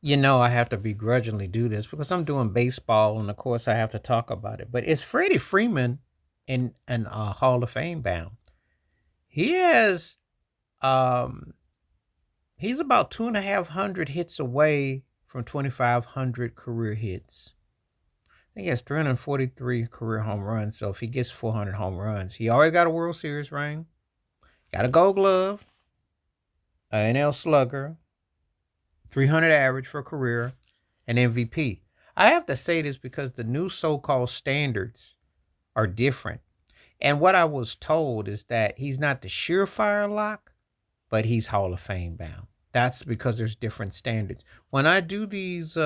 I have to begrudgingly do this because I'm doing baseball, and of course I have to talk about it. But is Freddie Freeman in Hall of Fame bound? He has um he's about 2,500 hits away from 2,500 career hits. I think he has 343 career home runs. So if he gets 400 home runs, he already got a World Series ring, got a Gold Glove, an NL Slugger, 300 average for a career, and MVP. I have to say this because the new so-called standards are different. And what I was told is that he's not the surefire lock, but he's Hall of Fame bound. That's because there's different standards. When I do these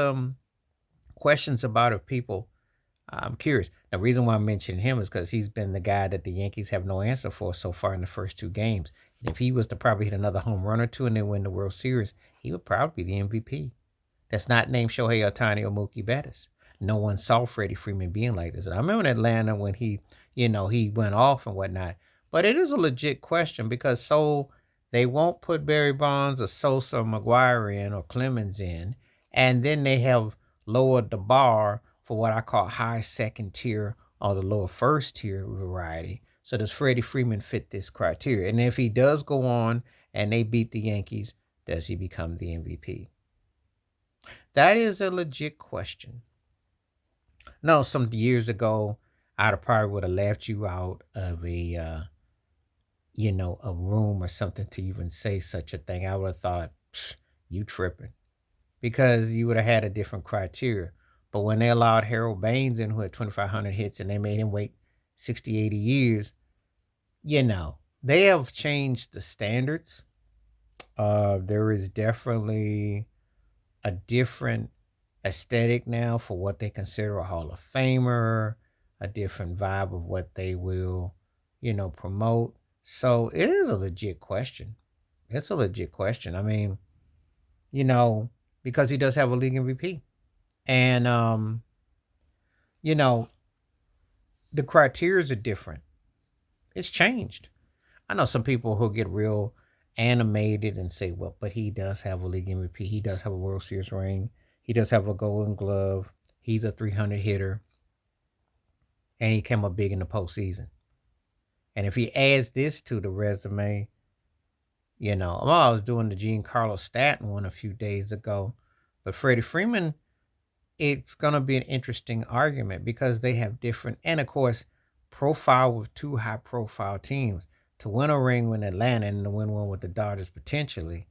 questions about if people, I'm curious. The reason why I'm mentioning him is because he's been the guy that the Yankees have no answer for so far in the first two games. And if he was to probably hit another home run or two and then win the World Series, he would probably be the MVP. That's not named Shohei Ohtani or Mookie Betts. No one saw Freddie Freeman being like this. And I remember in Atlanta when he went off and whatnot. But it is a legit question because they won't put Barry Bonds or Sosa or McGuire in or Clemens in. And then they have lowered the bar for what I call high second tier or the lower first tier variety. So does Freddie Freeman fit this criteria? And if he does go on and they beat the Yankees, does he become the MVP? That is a legit question. No, some years ago, I'd probably would have left you out of a room or something to even say such a thing. I would have thought, you tripping. Because you would have had a different criteria. But when they allowed Harold Baines in who had 2,500 hits and they made him wait 60, 80 years, they have changed the standards. There is definitely a different aesthetic now for what they consider a Hall of Famer, a different vibe of what they will, promote. So it is a legit question. It's a legit question. I mean, you know, because he does have a league MVP. And you know, the criteria are different. It's changed. I know some people who get real animated and say, well, but he does have a league MVP. He does have a World Series ring. He does have a Golden Glove. He's a 300 hitter. And he came up big in the postseason. And if he adds this to the resume, I was doing the Giancarlo Stanton one a few days ago. But Freddie Freeman, it's going to be an interesting argument because they have different, and of course, profile with two high profile teams. To win a ring with Atlanta and to win one with the Dodgers potentially,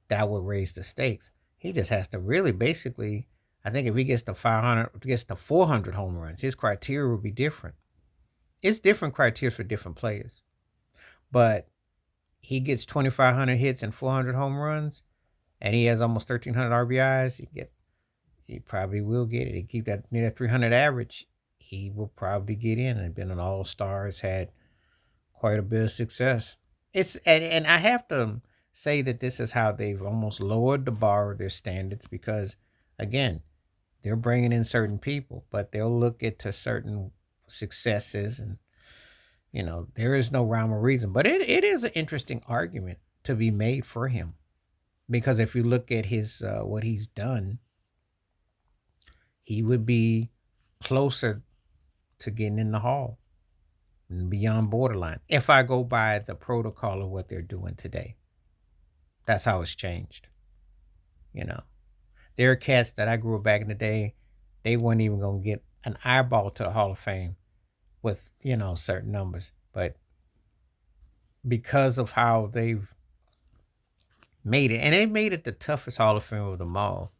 that would raise the stakes. He just has to really basically, I think if he gets to 500, gets to 400 home runs, his criteria will be different. It's different criteria for different players. But he gets 2,500 hits and 400 home runs, and he has almost 1,300 RBIs. He probably will get it. He keep that near that 300 average. He will probably get in and been an all star. Has had quite a bit of success. And I have to say that this is how they've almost lowered the bar of their standards because, again, they're bringing in certain people, but they'll look at to certain successes and there is no rhyme or reason. But it is an interesting argument to be made for him because if you look at his what he's done, he would be closer to getting in the hall and beyond borderline if I go by the protocol of what they're doing today. That's how it's changed. You know, there are cats that I grew up back in the day, they weren't even going to get an eyeball to the Hall of Fame with, certain numbers. But because of how they've made it, and they made it the toughest Hall of Fame of them all,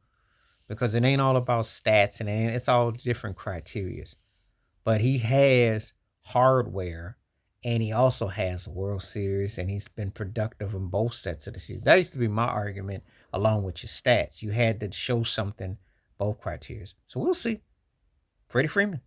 because it ain't all about stats and it's all different criterias. But he has hardware and he also has a World Series and he's been productive in both sets of the season. That used to be my argument along with your stats. You had to show something, both criteria. So we'll see. Freddie Freeman.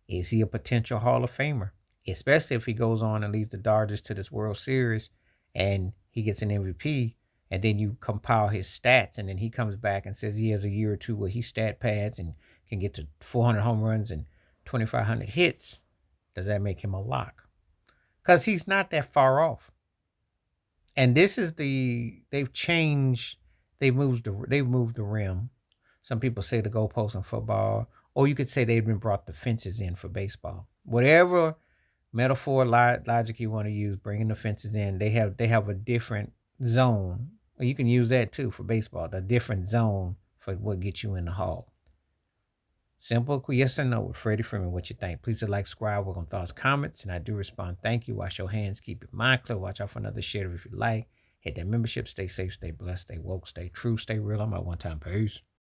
Is he a potential Hall of Famer? Especially if he goes on and leads the Dodgers to this World Series and he gets an MVP and then you compile his stats and then he comes back and says he has a year or two where he stat pads and can get to 400 home runs and 2,500 hits. Does that make him a lock? Because he's not that far off. And they've changed They moved the rim. Some people say the goalposts in football, or you could say they've been brought the fences in for baseball. Whatever metaphor logic you want to use, bringing the fences in, they have a different zone. Or you can use that too for baseball. The different zone for what gets you in the hall. Simple, yes or no with Freddie Freeman. What you think? Please like, subscribe, work on thoughts, comments, and I do respond. Thank you. Wash your hands, keep your mind clear. Watch out for another share if you like. Hit that membership. Stay safe, stay blessed, stay woke, stay true, stay real. I'm at one time. Peace.